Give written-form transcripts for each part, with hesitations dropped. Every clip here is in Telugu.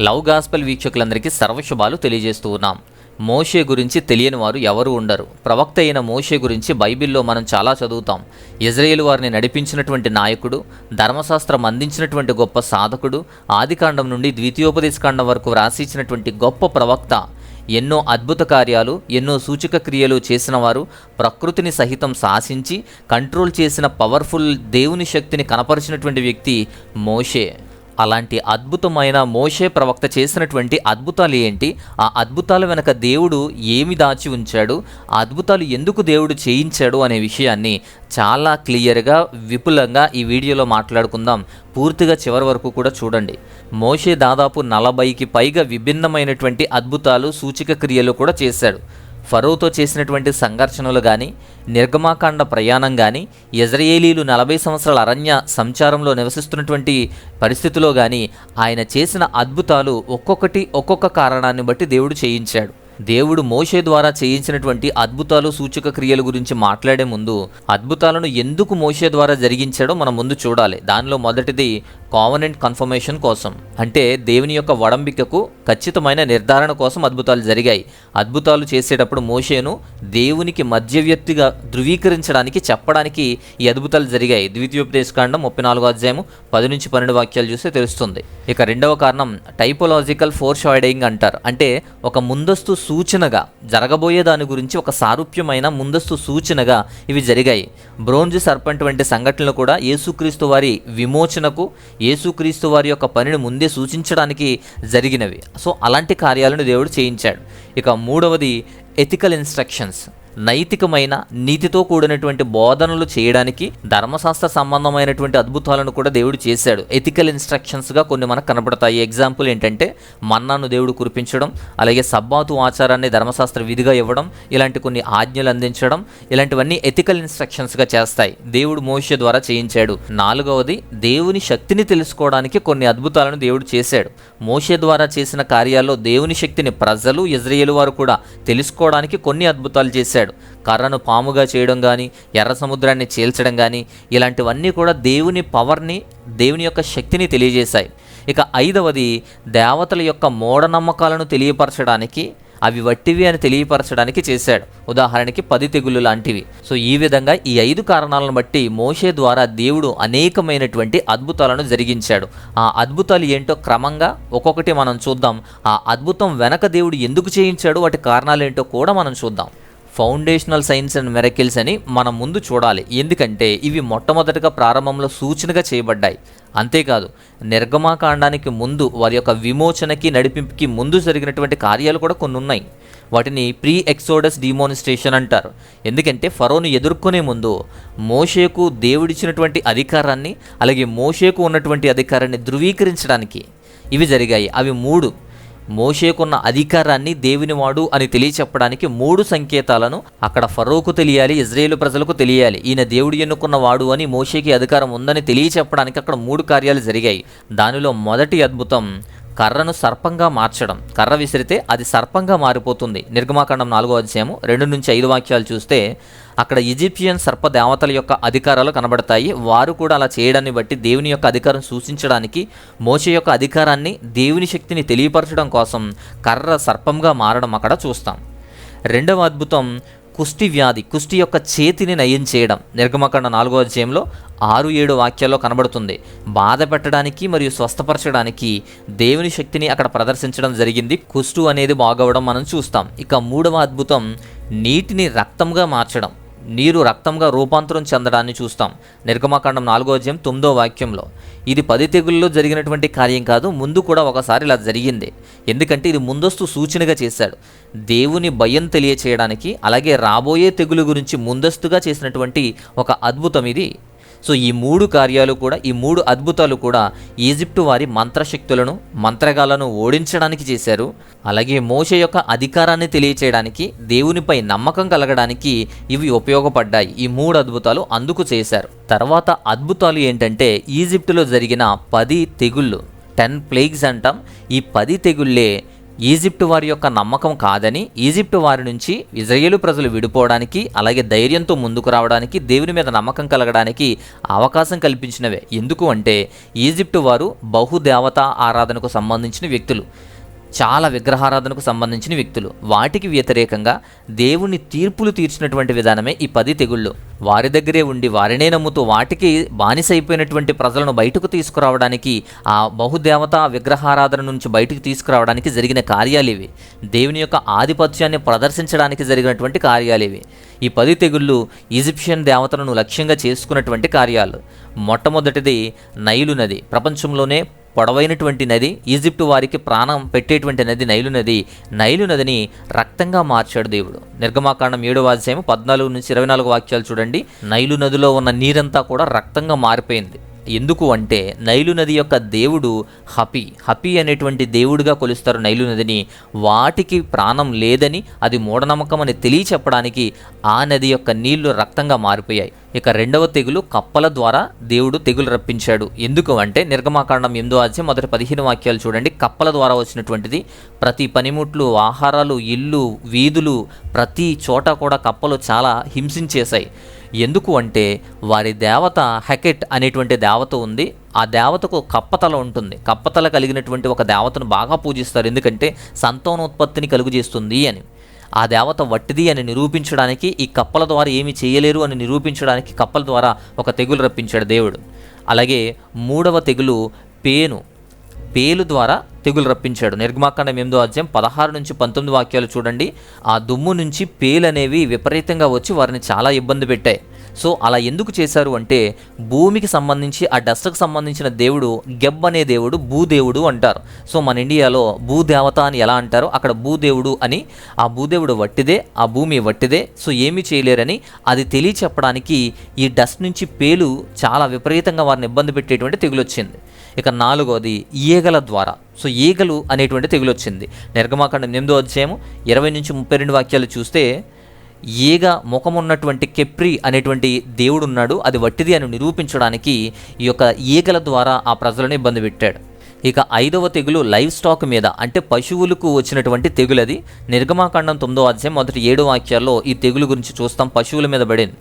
లవ్ గాస్పెల్ వీక్షకులందరికీ సర్వశుభాలు తెలియజేస్తూ ఉన్నాం. మోషే గురించి తెలియని వారు ఎవరు ఉండరు. ప్రవక్త అయిన మోషే గురించి బైబిల్లో మనం చాలా చదువుతాం. ఇజ్రాయేలు వారిని నడిపించినటువంటి నాయకుడు, ధర్మశాస్త్రం అందించినటువంటి గొప్ప సాధకుడు, ఆదికాండం నుండి ద్వితీయోపదేశకాండం వరకు వ్రాసిచ్చినటువంటి గొప్ప ప్రవక్త, ఎన్నో అద్భుత కార్యాలు, ఎన్నో సూచక క్రియలు చేసిన వారు, ప్రకృతిని సహితం శాసించి కంట్రోల్ చేసిన పవర్ఫుల్ దేవుని శక్తిని కనపరిచినటువంటి వ్యక్తి మోషే. అలాంటి అద్భుతమైన మోషే ప్రవక్త చేసినటువంటి అద్భుతాలు ఏంటి, ఆ అద్భుతాల వెనక దేవుడు ఏమి దాచి ఉంచాడు, ఆ అద్భుతాలు ఎందుకు దేవుడు చేయించాడు అనే విషయాన్ని చాలా క్లియర్గా విపులంగా ఈ వీడియోలో మాట్లాడుకుందాం. పూర్తిగా చివరి వరకు కూడా చూడండి. మోషే దాదాపు 40కి పైగా విభిన్నమైనటువంటి అద్భుతాలు, సూచక క్రియలు కూడా చేశాడు. ఫరోతో చేసినటువంటి సంఘర్షణలు కానీ, నిర్గమాకాండ ప్రయాణం కానీ, ఇజ్రాయేలీలు 40 సంవత్సరాల అరణ్య సంచారంలో నివసిస్తున్నటువంటి పరిస్థితిలో కానీ ఆయన చేసిన అద్భుతాలు ఒక్కొక్కటి ఒక్కొక్క కారణాన్ని బట్టి దేవుడు చేయించాడు. దేవుడు మోషే ద్వారా చేయించినటువంటి అద్భుతాలు, సూచక క్రియల గురించి మాట్లాడే ముందు అద్భుతాలను ఎందుకు మోషే ద్వారా జరిగించాడో మనం ముందు చూడాలి. దానిలో మొదటిది కావనెంట్ కన్ఫర్మేషన్ కోసం, అంటే దేవుని యొక్క వడంబికకు ఖచ్చితమైన నిర్ధారణ కోసం అద్భుతాలు జరిగాయి. అద్భుతాలు చేసేటప్పుడు మోషేను దేవునికి మధ్యవ్యక్తిగా ధృవీకరించడానికి, చెప్పడానికి ఈ అద్భుతాలు జరిగాయి. ద్వితీయోపదేశకాండం 34వ అధ్యాయం 10-12 వాక్యాలు చూస్తే తెలుస్తుంది. ఇక రెండవ కారణం టైపోలాజికల్ ఫోర్ షాడోయింగ్ అంటారు. అంటే ఒక ముందస్తు సూచనగా, జరగబోయే దాని గురించి ఒక సారూప్యమైన ముందస్తు సూచనగా ఇవి జరిగాయి. బ్రోంజ్ సర్పంట్ వంటి సంఘటనలు కూడా యేసుక్రీస్తు వారి విమోచనకు, యేసుక్రీస్తు వారి యొక్క పనిని ముందే సూచించడానికి జరిగినవి. సో అలాంటి కార్యాలను దేవుడు చేయించాడు. ఇక మూడవది ఎథికల్ ఇన్స్ట్రక్షన్స్, నైతికమైన నీతితో కూడినటువంటి బోధనలు చేయడానికి ధర్మశాస్త్ర సంబంధమైనటువంటి అద్భుతాలను కూడా దేవుడు చేశాడు. ఎథికల్ ఇన్స్ట్రక్షన్స్గా కొన్ని మనకు కనపడతాయి. ఎగ్జాంపుల్ ఏంటంటే మన్నాను దేవుడు కురిపించడం, అలాగే సబ్బాతు ఆచారాన్ని ధర్మశాస్త్ర విధిగా ఇవ్వడం, ఇలాంటి కొన్ని ఆజ్ఞలు అందించడం, ఇలాంటివన్నీ ఎథికల్ ఇన్స్ట్రక్షన్స్గా చేస్తాయి. దేవుడు మోషే ద్వారా చేయించాడు. నాలుగవది దేవుని శక్తిని తెలుసుకోవడానికి కొన్ని అద్భుతాలను దేవుడు చేశాడు. మోషే ద్వారా చేసిన కార్యాల్లో దేవుని శక్తిని ప్రజలు, ఇజ్రాయేలు వారు కూడా తెలుసుకోవడానికి కొన్ని అద్భుతాలు చేశాడు. కర్రను పాముగా చేయడం కానీ, ఎర్ర సముద్రాన్ని చీల్చడం కానీ, ఇలాంటివన్నీ కూడా దేవుని పవర్ని, దేవుని యొక్క శక్తిని తెలియజేశాయి. ఇక ఐదవది దేవతల యొక్క మూఢనమ్మకాలను తెలియపరచడానికి, అవి వట్టివి అని తెలియపరచడానికి చేశాడు. ఉదాహరణకి 10 తెగుళ్ళు లాంటివి. సో ఈ విధంగా ఈ 5 కారణాలను బట్టి మోషే ద్వారా దేవుడు అనేకమైనటువంటి అద్భుతాలను జరిగించాడు. ఆ అద్భుతాలు ఏంటో క్రమంగా ఒక్కొక్కటి మనం చూద్దాం. ఆ అద్భుతం వెనక దేవుడు ఎందుకు చేయించాడు, వాటి కారణాలు ఏంటో కూడా మనం చూద్దాం. ఫౌండేషనల్ సైన్స్ అండ్ మిరకిల్స్ అని మనం ముందు చూడాలి. ఎందుకంటే ఇవి మొట్టమొదటిగా ప్రారంభంలో సూచనగా చేయబడ్డాయి. అంతేకాదు నిర్గమాకాండానికి ముందు, వారి యొక్క విమోచనకి, నడిపింపుకి ముందు జరిగినటువంటి కార్యాలు కూడా కొన్ని ఉన్నాయి. వాటిని ప్రీ ఎక్సోడస్ డిమోనిస్ట్రేషన్ అంటారు. ఎందుకంటే ఫరోను ఎదుర్కొనే ముందు మోషేకు దేవుడిచ్చినటువంటి అధికారాన్ని, అలాగే మోషేకు ఉన్నటువంటి అధికారాన్ని ధృవీకరించడానికి ఇవి జరిగాయి. అవి 3. మోషేకున్న అధికారాన్ని దేవునివాడు అని తెలియచెప్పడానికి 3 సంకేతాలను అక్కడ ఫరోకు తెలియాలి, ఇజ్రాయేలు ప్రజలకు తెలియాలి. ఈయన దేవుడు ఎన్నుకున్న వాడు అని, మోషేకి అధికారం ఉందని తెలియచెప్పడానికి అక్కడ 3 కార్యాలు జరిగాయి. దానిలో మొదటి అద్భుతం కర్రను సర్పంగా మార్చడం. కర్ర విసిరితే అది సర్పంగా మారిపోతుంది. నిర్గమాకాండం 4వ అధ్యాయం 2-5 వాక్యాలు చూస్తే అక్కడ ఈజిప్షియన్ సర్ప దేవతల యొక్క అధికారాలు కనబడతాయి. వారు కూడా అలా చేయడాన్ని బట్టి దేవుని యొక్క అధికారం సూచించడానికి, మోషే యొక్క అధికారాన్ని, దేవుని శక్తిని తెలియపరచడం కోసం కర్ర సర్పంగా మారడం అక్కడ చూస్తాం. రెండవ అద్భుతం కుష్టి వ్యాధి, కుష్టి యొక్క చేతిని నయం చేయడం. నిర్గమకాండ 4వ అధ్యాయంలో 6-7 వాక్యాల్లో కనబడుతుంది. బాధ పెట్టడానికి మరియు స్వస్థపరచడానికి దేవుని శక్తిని అక్కడ ప్రదర్శించడం జరిగింది. కుష్టు అనేది బాగవడం మనం చూస్తాం. ఇక మూడవ అద్భుతం నీటిని రక్తంగా మార్చడం, నీరు రక్తంగా రూపాంతరం చెందడాన్ని చూస్తాం. నిర్గమాకాండం 4వ అధ్యాయం 9వ వాక్యంలో. ఇది 10 తెగుల్లో జరిగినటువంటి కార్యం కాదు, ముందు కూడా ఒకసారి ఇలా జరిగింది. ఎందుకంటే ఇది ముందస్తు సూచనగా చేశాడు. దేవుని భయం తెలియచేయడానికి, అలాగే రాబోయే తెగులు గురించి ముందస్తుగా చేసినటువంటి ఒక అద్భుతం ఇది. సో ఈ 3 కార్యాలు కూడా, ఈ 3 అద్భుతాలు కూడా ఈజిప్టు వారి మంత్రశక్తులను, మంత్రగాలను ఓడించడానికి చేశారు. అలాగే మోషే యొక్క అధికారాన్ని తెలియచేయడానికి, దేవునిపై నమ్మకం కలగడానికి ఇవి ఉపయోగపడ్డాయి. ఈ 3 అద్భుతాలు అందుకు చేశారు. తర్వాత అద్భుతాలు ఏంటంటే ఈజిప్టులో జరిగిన 10 తెగుళ్ళు, 10 ప్లేగ్స్ అంటాం. ఈ 10 తెగుళ్ళే ఈజిప్టు వారి యొక్క నమ్మకం కాదని, ఈజిప్టు వారి నుంచి ఇజ్రాయేలు ప్రజలు విడిపోవడానికి, అలాగే ధైర్యంతో ముందుకు రావడానికి, దేవుని మీద నమ్మకం కలగడానికి అవకాశం కల్పించినవే. ఎందుకు అంటే ఈజిప్టు వారు బహుదేవతా ఆరాధనకు సంబంధించిన వ్యక్తులు, చాలా విగ్రహారాధనకు సంబంధించిన వ్యక్తులు. వాటికి వ్యతిరేకంగా దేవుని తీర్పులు తీర్చినటువంటి విధానమే ఈ 10 తెగుళ్ళు. వారి దగ్గరే ఉండి వారినే నమ్ముతూ వాటికి బానిసైపోయినటువంటి ప్రజలను బయటకు తీసుకురావడానికి, ఆ బహుదేవతా విగ్రహారాధన నుంచి బయటకు తీసుకురావడానికి జరిగిన కార్యాలు ఇవి. దేవుని యొక్క ఆధిపత్యాన్ని ప్రదర్శించడానికి జరిగినటువంటి కార్యాలు ఇవి. ఈ 10 తెగుళ్ళు ఈజిప్షియన్ దేవతలను లక్ష్యంగా చేసుకున్నటువంటి కార్యాలు. మొట్టమొదటిది నైలు నది. ప్రపంచంలోనే పొడవైనటువంటి నది, ఈజిప్టు వారికి ప్రాణం పెట్టేటువంటి నది నైలు నది. నైలు నదిని రక్తంగా మార్చాడు దేవుడు. నిర్గమాకాండం 7వ అధ్యాయం 14 నుంచి 24 వాక్యాలు చూడండి. నైలు నదిలో ఉన్న నీరంతా కూడా రక్తంగా మారిపోయింది. ఎందుకు అంటే నైలు నది యొక్క దేవుడు హపి అనేటువంటి దేవుడిగా కొలుస్తారు నైలు నదిని. వాటికి ప్రాణం లేదని, అది మూఢనమ్మకం అని తెలియచెప్పడానికి ఆ నది యొక్క నీళ్లు రక్తంగా మారిపోయాయి. ఇక రెండవ తెగులు కప్పల ద్వారా దేవుడు తెగులు రప్పించాడు. ఎందుకు అంటే నిర్గమాకాండం 8వ అధ్యాయం మొదటి 15 వాక్యాలు చూడండి. కప్పల ద్వారా వచ్చినటువంటిది. ప్రతి పనిముట్లు, ఆహారాలు, ఇల్లు, వీధులు, ప్రతి చోట కూడా కప్పలు చాలా హింసించేశాయి. ఎందుకు అంటే వారి దేవత హెకెట్ అనేటువంటి దేవత ఉంది. ఆ దేవతకు కప్పతల ఉంటుంది. కప్పతల కలిగినటువంటి ఒక దేవతను బాగా పూజిస్తారు. ఎందుకంటే సంతానోత్పత్తిని కలుగు చేస్తుంది అని. ఆ దేవత వట్టిది అని నిరూపించడానికి, ఈ కప్పల ద్వారా ఏమి చేయలేరు అని నిరూపించడానికి కప్పల ద్వారా ఒక తెగులు రప్పించాడు దేవుడు. అలాగే మూడవ తెగులు పేలు ద్వారా తెగులు రప్పించాడు. నిర్గమాకాండం 8వ అధ్యాయం 16 నుంచి 19 వాక్యాలు చూడండి. ఆ దుమ్ము నుంచి పేలు అనేవి విపరీతంగా వచ్చి వారిని చాలా ఇబ్బంది పెట్టాయి. సో అలా ఎందుకు చేశారు అంటే భూమికి సంబంధించి, ఆ డస్ట్కి సంబంధించిన దేవుడు గెబ్ అనే దేవుడు భూదేవుడు అంటారు. సో మన ఇండియాలో భూదేవత అని ఎలా అంటారో అక్కడ భూదేవుడు అని. ఆ భూదేవుడు వట్టిదే, ఆ భూమి వట్టిదే, సో ఏమీ చేయలేరని అది తెలియచెప్పడానికి ఈ డస్ట్ నుంచి పేలు చాలా విపరీతంగా వారిని ఇబ్బంది పెట్టేటువంటి తెగులు వచ్చింది. ఇక నాలుగోది ఈగల ద్వారా. సో ఈగలు అనేటువంటి తెగులు వచ్చింది. నిర్గమాకాండం 8వ అధ్యాయం 20 నుంచి 32 వాక్యాలు చూస్తే ఈగ ముఖమున్నటువంటి కెప్రి అనేటువంటి దేవుడు ఉన్నాడు, అది వట్టిది అని నిరూపించడానికి ఈ యొక్క ఈగల ద్వారా ఆ ప్రజలను ఇబ్బంది పెట్టాడు. ఇక 5వ తెగులు లైవ్ స్టాక్ మీద, అంటే పశువులకు వచ్చినటువంటి తెగులది. నిర్గమాకాండం 9వ అధ్యాయం మొదటి 7 వాక్యాల్లో ఈ తెగులు గురించి చూస్తాం. పశువుల మీద పడింది.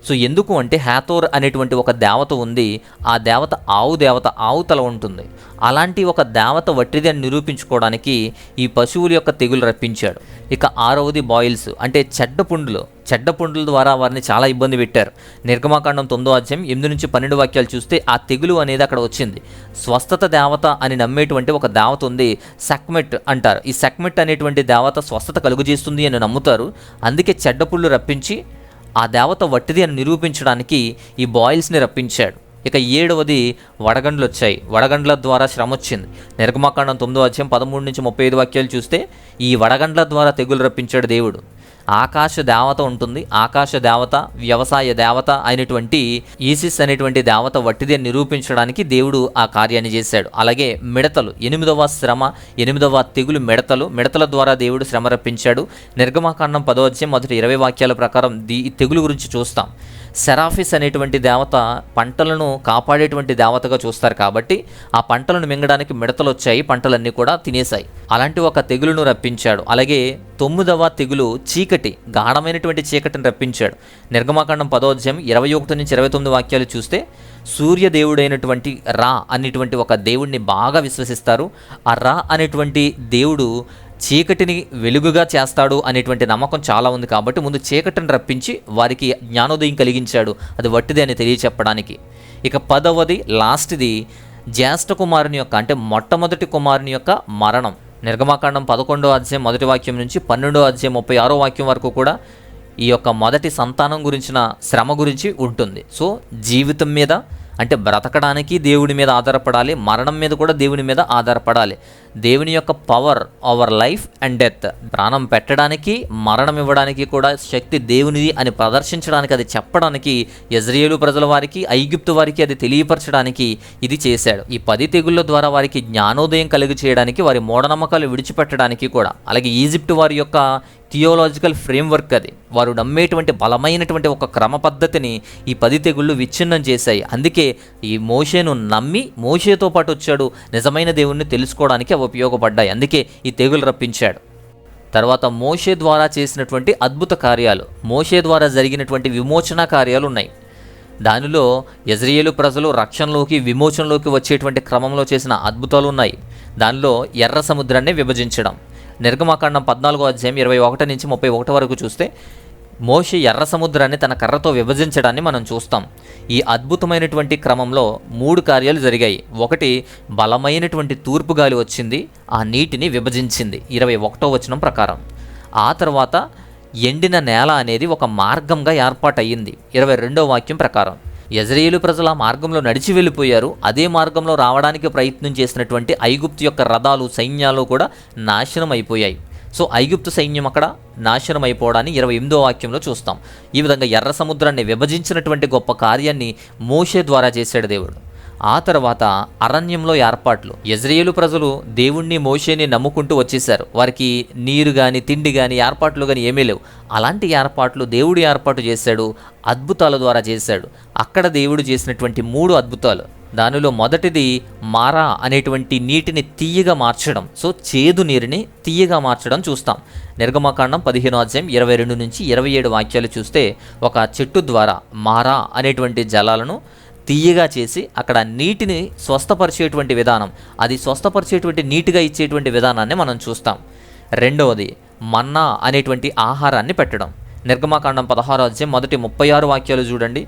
సో ఎందుకు అంటే హ్యాథోర్ అనేటువంటి ఒక దేవత ఉంది. ఆ దేవత ఆవు తల ఉంటుంది. అలాంటి ఒక దేవత వట్టిది అని నిరూపించుకోవడానికి ఈ పశువుల యొక్క తెగులు రప్పించాడు. ఇక 6వది బాయిల్స్, అంటే చెడ్డ పుండ్ల ద్వారా వారిని చాలా ఇబ్బంది పెట్టారు. నిర్గమాకాండం 9వ అధ్యాయం 8 నుంచి 12 వాక్యాలు చూస్తే ఆ తెగులు అనేది అక్కడ వచ్చింది. స్వస్థత దేవత అని నమ్మేటువంటి ఒక దేవత ఉంది, సెక్మెట్ అంటారు. ఈ సెక్మెట్ అనేటువంటి దేవత స్వస్థత కలుగజేస్తుంది అని నమ్ముతారు. అందుకే చెడ్డ పుండ్లు రప్పించి ఆ దేవత వట్టిది అని నిరూపించడానికి ఈ బాయిల్స్ని రప్పించాడు. ఇక 7వది వడగండ్లు వచ్చాయి. వడగండ్ల ద్వారా శ్రమ వచ్చింది. నిర్గమాకాండం 9వ అధ్యాయం 13 నుంచి 35 వాక్యాలు చూస్తే ఈ వడగండ్ల ద్వారా తెగులు రప్పించాడు దేవుడు. ఆకాశ దేవత ఉంటుంది. ఆకాశ దేవత, వ్యవసాయ దేవత అయినటువంటి ఈసిస్ అనేటువంటి దేవత వట్టిది అని నిరూపించడానికి దేవుడు ఆ కార్యాన్ని చేశాడు. అలాగే మిడతలు, 8వ తెగులు మిడతల ద్వారా దేవుడు శ్రమ రప్పించాడు. నిర్గమాకాండం 10వ అధ్యాయం మొదటి 20 వాక్యాల ప్రకారం ఈ తెగులు గురించి చూస్తాం. సెరాఫిస్ అనేటువంటి దేవత పంటలను కాపాడేటువంటి దేవతగా చూస్తారు కాబట్టి ఆ పంటలను మింగడానికి మిడతలు వచ్చాయి, పంటలన్నీ కూడా తినేశాయి. అలాంటి ఒక తెగులును రప్పించాడు. అలాగే 9వ తెగులు చీకటి, గాఢమైనటువంటి చీకటిని రప్పించాడు. నిర్గమాకాండం 10వ అధ్యాయం 21 నుంచి 29 వాక్యాలు చూస్తే సూర్యదేవుడైనటువంటి రా అనేటువంటి ఒక దేవుడిని బాగా విశ్వసిస్తారు. ఆ రా అనేటువంటి దేవుడు చీకటిని వెలుగుగా చేస్తాడు అనేటువంటి నమ్మకం చాలా ఉంది కాబట్టి ముందు చీకటిని రప్పించి వారికి జ్ఞానోదయం కలిగించాడు, అది వట్టిది అని తెలియచెప్పడానికి. ఇక 10వది లాస్ట్ది జ్యేష్ఠ కుమారుని యొక్క, అంటే మొట్టమొదటి కుమారుని యొక్క మరణం. నిర్గమాకాండం 11వ అధ్యాయం మొదటి వాక్యం నుంచి 12వ అధ్యాయం 36వ వాక్యం వరకు కూడా ఈ యొక్క మొదటి సంతానం గురించిన శ్రమ గురించి ఉంటుంది. సో జీవితం మీద, అంటే బ్రతకడానికి దేవుడి మీద ఆధారపడాలి, మరణం మీద కూడా దేవుని మీద ఆధారపడాలి. దేవుని యొక్క power over life and death, ప్రాణం పెట్టడానికి మరణం ఇవ్వడానికి కూడా శక్తి దేవునిది అని ప్రదర్శించడానికి, అది చెప్పడానికి ఇజ్రాయేలు ప్రజల వారికి, ఐగుప్తు వారికి అది తెలియపరచడానికి ఇది చేశాడు. ఈ 10 తెగుళ్ళ ద్వారా వారికి జ్ఞానోదయం కలిగి చేయడానికి, వారి మూఢనమ్మకాలు విడిచిపెట్టడానికి కూడా. అలాగే ఈజిప్ట్ వారి యొక్క థియోలాజికల్ ఫ్రేమ్వర్క్ అది, వారు నమ్మేటువంటి బలమైనటువంటి ఒక క్రమ పద్ధతిని ఈ 10 తెగుళ్ళు విచ్ఛిన్నం చేశాయి. అందుకే ఈ మోషేను నమ్మి మోషేతో పాటు వచ్చాడు, నిజమైన దేవుణ్ణి తెలుసుకోవడానికి ఉపయోగపడ్డాయి. అందుకే ఈ తెగులు రప్పించాడు. తర్వాత మోషే ద్వారా చేసినటువంటి అద్భుత కార్యాలు, మోషే ద్వారా జరిగినటువంటి విమోచన కార్యాలు ఉన్నాయి. దానిలో యెజ్రెయేలు ప్రజలు రక్షణలోకి విమోచనలోకి వచ్చేటువంటి క్రమంలో చేసిన అద్భుతాలు ఉన్నాయి. దానిలో ఎర్ర సముద్రాన్ని విభజించడం, నిర్గమకాండం 14 నుంచి 31 వరకు చూస్తే మోషే ఎర్ర సముద్రాన్ని తన కర్రతో విభజించడాన్ని మనం చూస్తాం. ఈ అద్భుతమైనటువంటి క్రమంలో 3 కార్యాలు జరిగాయి. ఒకటి, బలమైనటువంటి తూర్పు గాలి వచ్చింది, ఆ నీటిని విభజించింది 21వ వచనం ప్రకారం. ఆ తర్వాత ఎండిన నేల అనేది ఒక మార్గంగా ఏర్పాటయ్యింది 22వ వాక్యం ప్రకారం. యెజ్రెయేలు ప్రజలు ఆ మార్గంలో నడిచి వెళ్ళిపోయారు. అదే మార్గంలో రావడానికి ప్రయత్నం చేసినటువంటి ఐగుప్తు యొక్క రథాలు, సైన్యాలు కూడా నాశనం అయిపోయాయి. సో ఐగుప్తు సైన్యం అక్కడ నాశనం అయిపోవడాన్ని 28వ వాక్యంలో చూస్తాం. ఈ విధంగా ఎర్ర సముద్రాన్ని విభజించినటువంటి గొప్ప కార్యాన్ని మోషే ద్వారా చేశాడు దేవుడు. ఆ తర్వాత అరణ్యంలో ఏర్పాట్లు. యెజ్రెయేలు ప్రజలు దేవుణ్ణి, మోషేని నమ్ముకుంటూ వచ్చేశారు. వారికి నీరు కానీ, తిండి కానీ, ఏర్పాట్లు కానీ ఏమీ లేవు. అలాంటి ఏర్పాట్లు దేవుడు ఏర్పాటు చేశాడు, అద్భుతాల ద్వారా చేశాడు. అక్కడ దేవుడు చేసినటువంటి 3 అద్భుతాలు, దానిలో మొదటిది మారా అనేటువంటి నీటిని తీయగా మార్చడం. సో చేదు నీరుని తీయగా మార్చడం చూస్తాం. నిర్గమకాండం 15 నుంచి 27 వాక్యాలు చూస్తే ఒక చెట్టు ద్వారా మారా అనేటువంటి జలాలను తీయగా చేసి అక్కడ నీటిని స్వస్థపరిచేటువంటి విధానం, అది స్వస్థపరిచేటువంటి నీటిగా ఇచ్చేటువంటి విధానాన్ని మనం చూస్తాం. రెండవది మన్నా అనేటువంటి ఆహారాన్ని పెట్టడం. నిర్గమకాండం 16 36 వాక్యాలు చూడండి.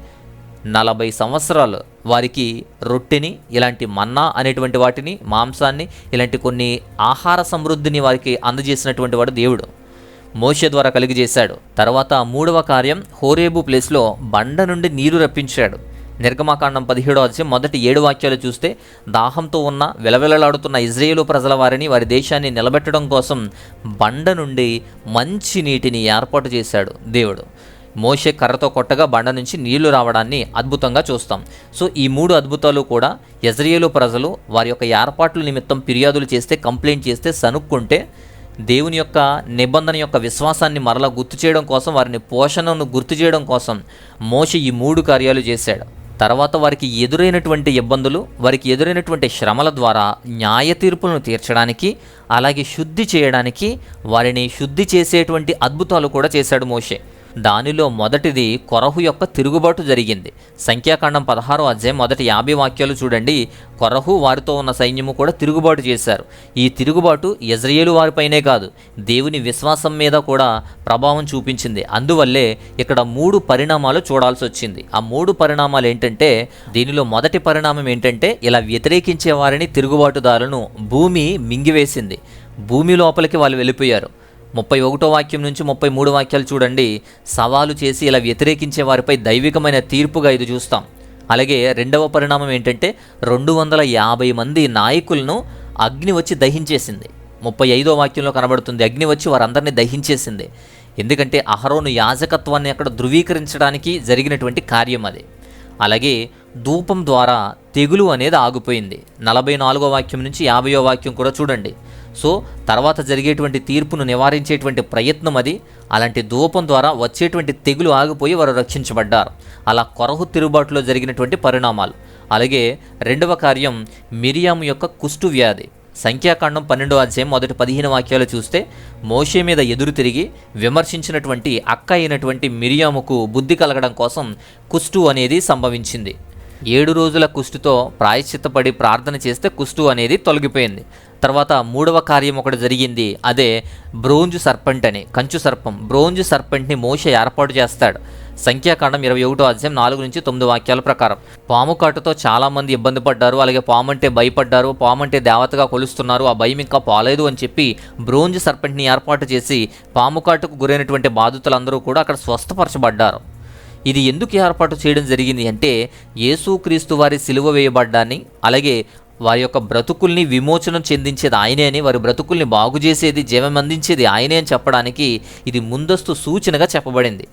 40 సంవత్సరాలు వారికి రొట్టెని, ఇలాంటి మన్నా అనేటువంటి వాటిని, మాంసాన్ని, ఇలాంటి కొన్ని ఆహార సమృద్ధిని వారికి అందజేసినటువంటి వాడు దేవుడు. మోషే ద్వారా కలిగజేశాడు. తర్వాత 3వ కార్యం, హోరేబు ప్లేస్లో బండ నుండి నీరు రప్పించాడు. నిర్గమకాండం 17 7 వాక్యాలు చూస్తే దాహంతో ఉన్న విలవిలలాడుతున్న ఇజ్రాయేలు ప్రజల వారిని, వారి దేశాన్ని నిలబెట్టడం కోసం బండ నుండి మంచి నీటిని ఏర్పాటు చేశాడు దేవుడు. మోషే కర్రతో కొట్టగా బండ నుంచి నీళ్లు రావడాన్ని అద్భుతంగా చూస్తాం. సో ఈ 3 అద్భుతాలు కూడా యెజ్రెయేలు ప్రజలు వారి యొక్క ఏర్పాట్ల నిమిత్తం ఫిర్యాదులు చేస్తే, కంప్లైంట్ చేస్తే, సనుక్కుంటే దేవుని యొక్క నిబంధన యొక్క విశ్వాసాన్ని మరలా గుర్తు చేయడం కోసం, వారిని పోషణను గుర్తు చేయడం కోసం మోషే ఈ 3 కార్యాలు చేశాడు. తర్వాత వారికి ఎదురైనటువంటి ఇబ్బందులు, వారికి ఎదురైనటువంటి శ్రమల ద్వారా న్యాయ తీర్పులను తీర్చడానికి, అలాగే శుద్ధి చేయడానికి, వారిని శుద్ధి చేసేటువంటి అద్భుతాలు కూడా చేశాడు మోషే. దానిలో మొదటిది కొరహు యొక్క తిరుగుబాటు జరిగింది. సంఖ్యాకాండం 16 50 వాక్యాలు చూడండి. కొరహు వారితో ఉన్న సైన్యము కూడా తిరుగుబాటు చేశారు. ఈ తిరుగుబాటు యెజ్రెయేలు వారిపైనే కాదు, దేవుని విశ్వాసం మీద కూడా ప్రభావం చూపించింది. అందువల్లే ఇక్కడ 3 పరిణామాలు చూడాల్సి వచ్చింది. ఆ 3 పరిణామాలు ఏంటంటే, దీనిలో మొదటి పరిణామం ఏంటంటే, ఇలా వ్యతిరేకించే వారిని, తిరుగుబాటుదారులను భూమి మింగివేసింది. భూమి లోపలికి వాళ్ళు వెళ్ళిపోయారు. 31వ వాక్యం నుంచి 33 వాక్యాలు చూడండి. సవాలు చేసి ఇలా వ్యతిరేకించే వారిపై దైవికమైన తీర్పుగా ఇది చూస్తాం. అలాగే రెండవ పరిణామం ఏంటంటే, 250 మంది నాయకులను అగ్ని వచ్చి దహించేసింది. 35వ వాక్యంలో కనబడుతుంది, అగ్ని వచ్చి వారందరినీ దహించేసింది. ఎందుకంటే అహరోను యాజకత్వాన్ని అక్కడ ధృవీకరించడానికి జరిగినటువంటి కార్యం అది. అలాగే ధూపం ద్వారా తెగులు అనేది ఆగిపోయింది. 44వ వాక్యం నుంచి 50వ వాక్యం కూడా చూడండి. సో తర్వాత జరిగేటువంటి తీర్పును నివారించేటువంటి ప్రయత్నం అది. అలాంటి ధూపం ద్వారా వచ్చేటువంటి తెగులు ఆగిపోయి వారు రక్షించబడ్డారు. అలా కొరహు తిరుగుబాటులో జరిగినటువంటి పరిణామాలు. అలాగే రెండవ కార్యం మిరియాము యొక్క కుష్టు వ్యాధి. సంఖ్యాకాండం 12 15 వాక్యాలు చూస్తే మోషే మీద ఎదురు తిరిగి విమర్శించినటువంటి అక్క అయినటువంటి మిరియాముకు బుద్ధి కలగడం కోసం కుష్టు అనేది సంభవించింది. 7 రోజుల కుష్టుతో ప్రాయశ్చిత్తపడి ప్రార్థన చేస్తే కుష్టు అనేది తొలగిపోయింది. తర్వాత 3వ కార్యం ఒకటి జరిగింది, అదే బ్రోంజు సర్పెంట్ అని, కంచు సర్పం. బ్రోంజు సర్పెంట్ని మోషే ఏర్పాటు చేస్తాడు. సంఖ్యాకాండం 21 4 నుంచి 9 వాక్యాల ప్రకారం. పాము కాటుతో చాలామంది ఇబ్బంది పడ్డారు. అలాగే పాము అంటే భయపడ్డారు. పాము అంటే దేవతగా కొలుస్తున్నారు. ఆ భయం ఇంకా పోలేదు అని చెప్పి బ్రోంజు సర్పెంట్ని ఏర్పాటు చేసి పాము కాటుకు గురైనటువంటి బాధితులందరూ కూడా అక్కడ స్వస్థపరచబడ్డారు. ఇది ఎందుకు ఏర్పాటు చేయడం జరిగింది అంటే, యేసుక్రీస్తు వారి సిలువ వేయబడ్డాన్ని, అలాగే వారి యొక్క బ్రతుకుల్ని విమోచనం చెందించేది ఆయనే అని, వారి బ్రతుకుల్ని బాగు చేసేది, జీవం అందించేది ఆయనే అని చెప్పడానికి ఇది ముందస్తు సూచనగా చెప్పబడింది.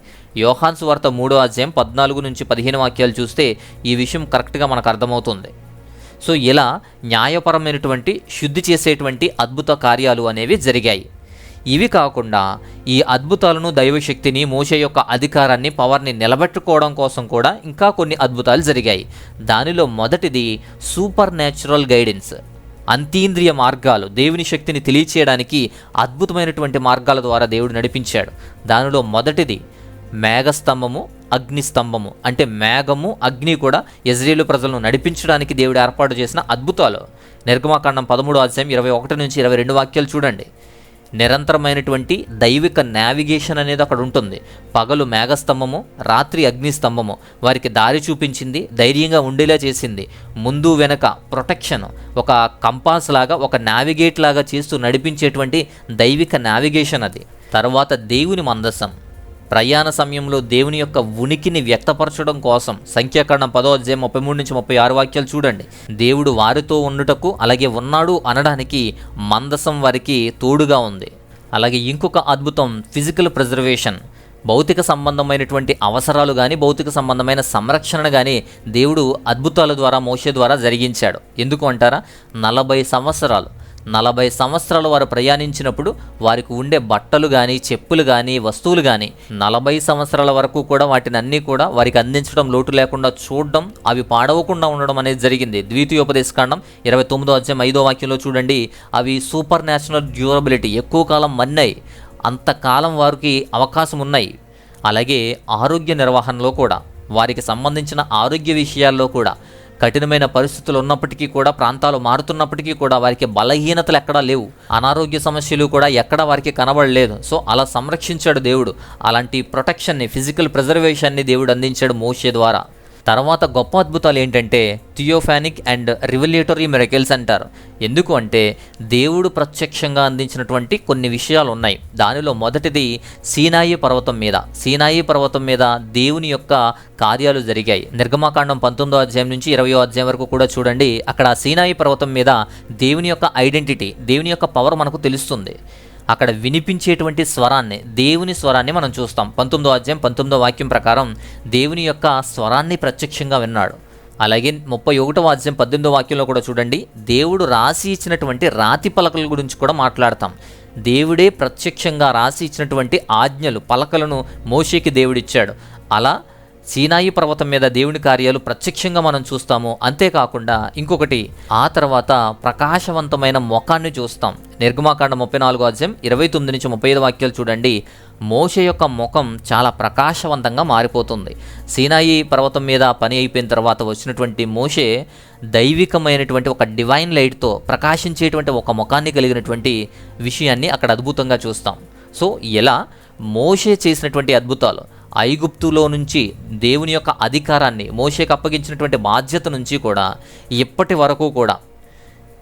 యోహాను సువార్త 3 14 నుంచి 15 వాక్యాలు చూస్తే ఈ విషయం కరెక్ట్గా మనకు అర్థమవుతుంది. సో ఇలా న్యాయపరమైనటువంటి శుద్ధి చేసేటువంటి అద్భుత కార్యాలు అనేవి జరిగాయి. ఇవి కాకుండా ఈ అద్భుతాలను, దైవశక్తిని, మోషే యొక్క అధికారాన్ని, పవర్ని నిలబెట్టుకోవడం కోసం కూడా ఇంకా కొన్ని అద్భుతాలు జరిగాయి. దానిలో మొదటిది సూపర్ న్యాచురల్ గైడెన్స్. అంతీంద్రియ మార్గాలు, దేవుని శక్తిని తెలియచేయడానికి అద్భుతమైనటువంటి మార్గాల ద్వారా దేవుడు నడిపించాడు. దానిలో మొదటిది మేఘస్తంభము, అగ్నిస్తంభము. అంటే మేఘము, అగ్ని కూడా ఇజ్రాయేలు ప్రజలను నడిపించడానికి దేవుడు ఏర్పాటు చేసిన అద్భుతాలు. నిర్గమాకాండం 13:21-22 వాక్యాలు చూడండి. నిరంతరమైనటువంటి దైవిక నావిగేషన్ అనేది అక్కడ ఉంటుంది. పగలు మేఘస్తంభము, రాత్రి అగ్నిస్తంభము వారికి దారి చూపించింది, ధైర్యంగా ఉండేలా చేసింది. ముందు వెనక ప్రొటెక్షన్, ఒక కంపాస్ లాగా, ఒక నావిగేట్ లాగా చేస్తూ నడిపించేటువంటి దైవిక నావిగేషన్ అది. తర్వాత దేవుని మందసం, ప్రయాణ సమయంలో దేవుని యొక్క ఉనికిని వ్యక్తపరచడం కోసం సంఖ్యాకాండం 10:33-36 వాక్యాలు చూడండి. దేవుడు వారితో ఉండుటకు, అలాగే ఉన్నాడు అనడానికి మందసం వారికి తోడుగా ఉంది. అలాగే ఇంకొక అద్భుతం ఫిజికల్ ప్రిజర్వేషన్. భౌతిక సంబంధమైనటువంటి అవసరాలు కానీ, భౌతిక సంబంధమైన సంరక్షణ కానీ దేవుడు అద్భుతాల ద్వారా, మోషే ద్వారా జరిగించాడు. ఎందుకు అంటారా? 40 సంవత్సరాలు వారు ప్రయాణించినప్పుడు వారికి ఉండే బట్టలు కానీ, చెప్పులు కానీ, వస్తువులు కానీ 40 సంవత్సరాల వరకు కూడా వాటిని అన్నీ కూడా వారికి అందించడం, లోటు లేకుండా చూడడం, అవి పాడవకుండా ఉండడం అనేది జరిగింది. ద్వితీయోపదేశకాండం 29:5 వాక్యంలో చూడండి. అవి సూపర్ న్యాచురల్ డ్యూరబిలిటీ, ఎక్కువ కాలం మన్నాయి, అంతకాలం వారికి అవకాశం ఉన్నాయి. అలాగే ఆరోగ్య నిర్వహణలో కూడా, వారికి సంబంధించిన ఆరోగ్య విషయాల్లో కూడా కఠినమైన పరిస్థితులు ఉన్నప్పటికీ కూడా, ప్రాంతాలు మారుతున్నప్పటికీ కూడా వారికి బలహీనతలు ఎక్కడా లేవు, అనారోగ్య సమస్యలు కూడా ఎక్కడా వారికి కనబడలేదు. సో అలా సంరక్షించాడు దేవుడు. అలాంటి ప్రొటెక్షన్ని, ఫిజికల్ ప్రిజర్వేషన్ని దేవుడు అందించాడు మోషే ద్వారా. తర్వాత గొప్ప అద్భుతాలు ఏంటంటే థియోఫానిక్ అండ్ రివల్యూటరీ మిరకిల్స్ అంటారు. ఎందుకు అంటే దేవుడు ప్రత్యక్షంగా అందించినటువంటి కొన్ని విషయాలు ఉన్నాయి. దానిలో మొదటిది సీనాయి పర్వతం మీద దేవుని యొక్క కార్యాలు జరిగాయి. నిర్గమాకాండం 19-20 వరకు కూడా చూడండి. అక్కడ సీనాయి పర్వతం మీద దేవుని యొక్క ఐడెంటిటీ, దేవుని యొక్క పవర్ మనకు తెలుస్తుంది. అక్కడ వినిపించేటువంటి స్వరాన్ని, దేవుని స్వరాన్ని మనం చూస్తాం. 19 వాక్యం ప్రకారం దేవుని యొక్క స్వరాన్ని ప్రత్యక్షంగా విన్నాడు. అలాగే 31 వాక్యంలో కూడా చూడండి, దేవుడు రాసి ఇచ్చినటువంటి రాతి పలకల గురించి కూడా మాట్లాడతాం. దేవుడే ప్రత్యక్షంగా రాసి ఇచ్చినటువంటి ఆజ్ఞలు, పలకలను మోషేకి దేవుడిచ్చాడు. అలా సీనాయి పర్వతం మీద దేవుని కార్యాలు ప్రత్యక్షంగా మనం చూస్తాము. అంతేకాకుండా ఇంకొకటి, ఆ తర్వాత ప్రకాశవంతమైన ముఖాన్ని చూస్తాం. నిర్గమాకాండం 34:29-35 వాక్యాలు చూడండి. మోషే యొక్క ముఖం చాలా ప్రకాశవంతంగా మారిపోతుంది. సీనాయి పర్వతం మీద పని అయిపోయిన తర్వాత వచ్చినటువంటి మోషే దైవికమైనటువంటి ఒక డివైన్ లైట్తో ప్రకాశించేటువంటి ఒక ముఖాన్ని కలిగినటువంటి విషయాన్ని అక్కడ అద్భుతంగా చూస్తాం. సో ఇలా మోషే చేసినటువంటి అద్భుతాలు, ఐగుప్తులో నుంచి దేవుని యొక్క అధికారాన్ని, మోషేకి అప్పగించినటువంటి బాధ్యత నుంచి కూడా ఇప్పటి వరకు కూడా,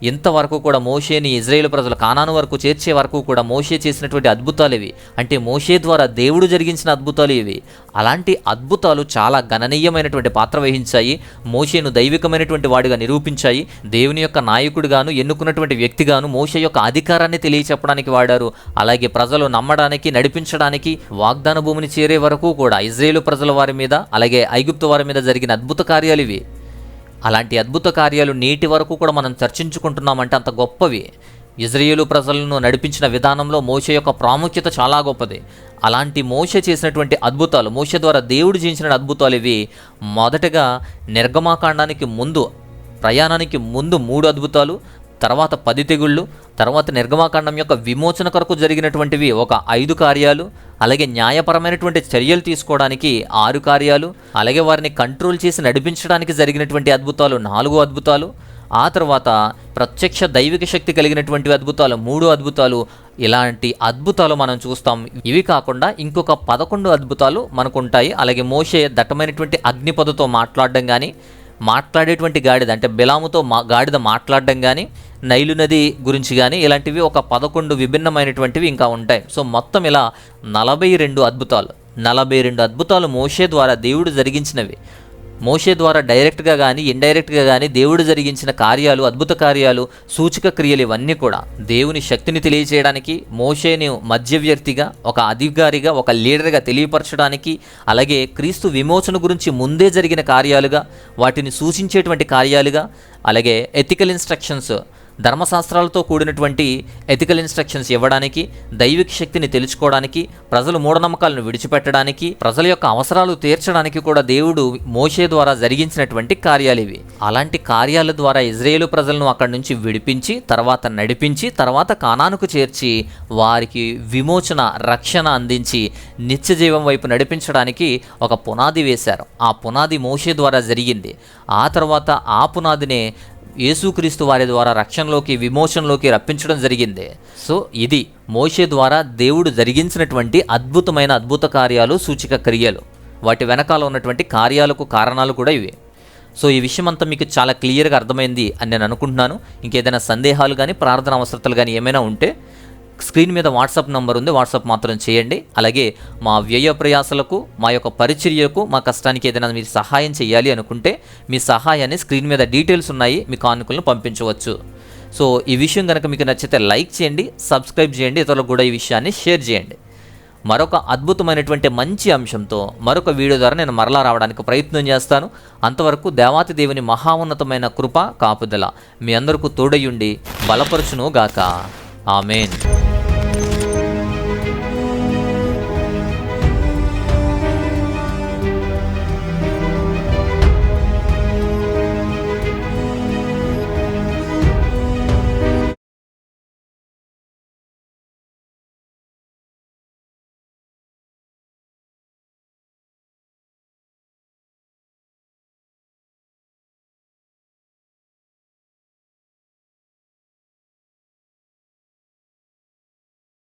ఇంతవరకు కూడా మోషేని ఇజ్రాయేలు ప్రజలు కానాను వరకు చేర్చే వరకు కూడా మోషే చేసినటువంటి అద్భుతాలు ఇవి. అంటే మోషే ద్వారా దేవుడు జరిగించిన అద్భుతాలు ఇవి. అలాంటి అద్భుతాలు చాలా గణనీయమైనటువంటి పాత్ర వహించాయి. మోషేను దైవికమైనటువంటి వాడిగా నిరూపించాయి. దేవుని యొక్క నాయకుడిగాను, ఎన్నుకున్నటువంటి వ్యక్తిగాను మోషే యొక్క అధికారాన్ని తెలియచెప్పడానికి వాడారు. అలాగే ప్రజలు నమ్మడానికి, నడిపించడానికి, వాగ్దాన భూమిని చేరే వరకు కూడా ఇజ్రాయేలు ప్రజల వారి మీద, అలాగే ఐగుప్తు వారి మీద జరిగిన అద్భుత కార్యాలు ఇవి. అలాంటి అద్భుత కార్యాలు నేటి వరకు కూడా మనం చర్చించుకుంటున్నామంటే అంత గొప్పవి. ఇజ్రాయేలు ప్రజలను నడిపించిన విధానంలో మోషే యొక్క ప్రాముఖ్యత చాలా గొప్పది. అలాంటి మోషే చేసినటువంటి అద్భుతాలు, మోషే ద్వారా దేవుడు చేసిన అద్భుతాలు ఇవి. మొదటగా నిర్గమాకాండానికి ముందు, ప్రయాణానికి ముందు 3 అద్భుతాలు, తర్వాత 10 తెగుళ్ళు, తర్వాత నిర్గమాకాండం యొక్క విమోచన కొరకు జరిగినటువంటివి ఒక 5 కార్యాలు, అలాగే న్యాయపరమైనటువంటి చర్యలు తీసుకోవడానికి 6 కార్యాలు, అలాగే వారిని కంట్రోల్ చేసి నడిపించడానికి జరిగినటువంటి అద్భుతాలు 4 అద్భుతాలు, ఆ తర్వాత ప్రత్యక్ష దైవిక శక్తి కలిగినటువంటి అద్భుతాలు 3 అద్భుతాలు. ఇలాంటి అద్భుతాలు మనం చూస్తాం. ఇవి కాకుండా ఇంకొక 11 అద్భుతాలు మనకు ఉంటాయి. అలాగే మోషే దట్టమైనటువంటి అగ్నిపొదతో మాట్లాడడం కానీ, మాట్లాడేటువంటి గాడిద అంటే బిలాముతో గాడిద మాట్లాడడం కానీ, నైలు నది గురించి కానీ, ఇలాంటివి ఒక 11 విభిన్నమైనటువంటివి ఇంకా ఉంటాయి. సో మొత్తం ఇలా 42 అద్భుతాలు మోషే ద్వారా దేవుడు జరిగించినవి. మోషే ద్వారా డైరెక్ట్గా కానీ, ఇండైరెక్ట్గా కానీ దేవుడు జరిగించిన కార్యాలు, అద్భుత కార్యాలు, సూచక క్రియలు ఇవన్నీ కూడా దేవుని శక్తిని తెలియజేయడానికి, మోషేని మధ్యవ్యక్తిగా, ఒక అధికారిగా, ఒక లీడర్గా తెలియపరచడానికి, అలాగే క్రీస్తు విమోచన గురించి ముందే జరిగిన కార్యాలుగా, వాటిని సూచించేటువంటి కార్యాలుగా, అలాగే ఎథికల్ ఇన్స్ట్రక్షన్స్, ధర్మశాస్త్రాలతో కూడినటువంటి ఎథికల్ ఇన్స్ట్రక్షన్స్ ఇవ్వడానికి, దైవిక శక్తిని తెలుసుకోవడానికి, ప్రజలు మూఢనమ్మకాలను విడిచిపెట్టడానికి, ప్రజల యొక్క అవసరాలు తీర్చడానికి కూడా దేవుడు మోషే ద్వారా జరిగించినటువంటి కార్యాలు ఇవి. అలాంటి కార్యాల ద్వారా ఇజ్రాయేలు ప్రజలను అక్కడి నుంచి విడిపించి, తర్వాత నడిపించి, తర్వాత కానానుకు చేర్చి వారికి విమోచన, రక్షణ అందించి నిత్య జీవం వైపు నడిపించడానికి ఒక పునాది వేశారు. ఆ పునాది మోషే ద్వారా జరిగింది. ఆ తర్వాత ఆ పునాదినే యేసుక్రీస్తు వారి ద్వారా రక్షణలోకి, విమోచనలోకి రప్పించడం జరిగింది. సో ఇది మోషే ద్వారా దేవుడు జరిగించినటువంటి అద్భుత కార్యాలు, సూచక క్రియలు. వాటి వెనకాల ఉన్నటువంటి కార్యాలకు కారణాలు కూడా ఇవి. సో ఈ విషయం అంతా మీకు చాలా క్లియర్గా అర్థమైంది అని నేను అనుకుంటున్నాను. ఇంకేదైనా సందేహాలు కానీ, ప్రార్థన అవసరతలు కానీ ఏమైనా ఉంటే స్క్రీన్ మీద వాట్సాప్ నంబర్ ఉంది, వాట్సాప్ మాత్రం చేయండి. అలాగే మా వ్యయ ప్రయాసలకు, మా యొక్క పరిచర్యకు, మా కష్టానికి ఏదైనా మీరు సహాయం చేయాలి అనుకుంటే మీ సహాయాన్ని స్క్రీన్ మీద డీటెయిల్స్ ఉన్నాయి, మీ కానుకలను పంపించవచ్చు. సో ఈ విషయం కనుక మీకు నచ్చితే లైక్ చేయండి, సబ్స్క్రైబ్ చేయండి, ఇతరులకు కూడా ఈ విషయాన్ని షేర్ చేయండి. మరొక అద్భుతమైనటువంటి మంచి అంశంతో మరొక వీడియో ద్వారా నేను మరలా రావడానికి ప్రయత్నం చేస్తాను. అంతవరకు దేవాతి దేవుని మహోన్నతమైన కృప, కాపుదల మీ అందరికీ తోడయుండి బలపరచును గాక. ఆమేన్.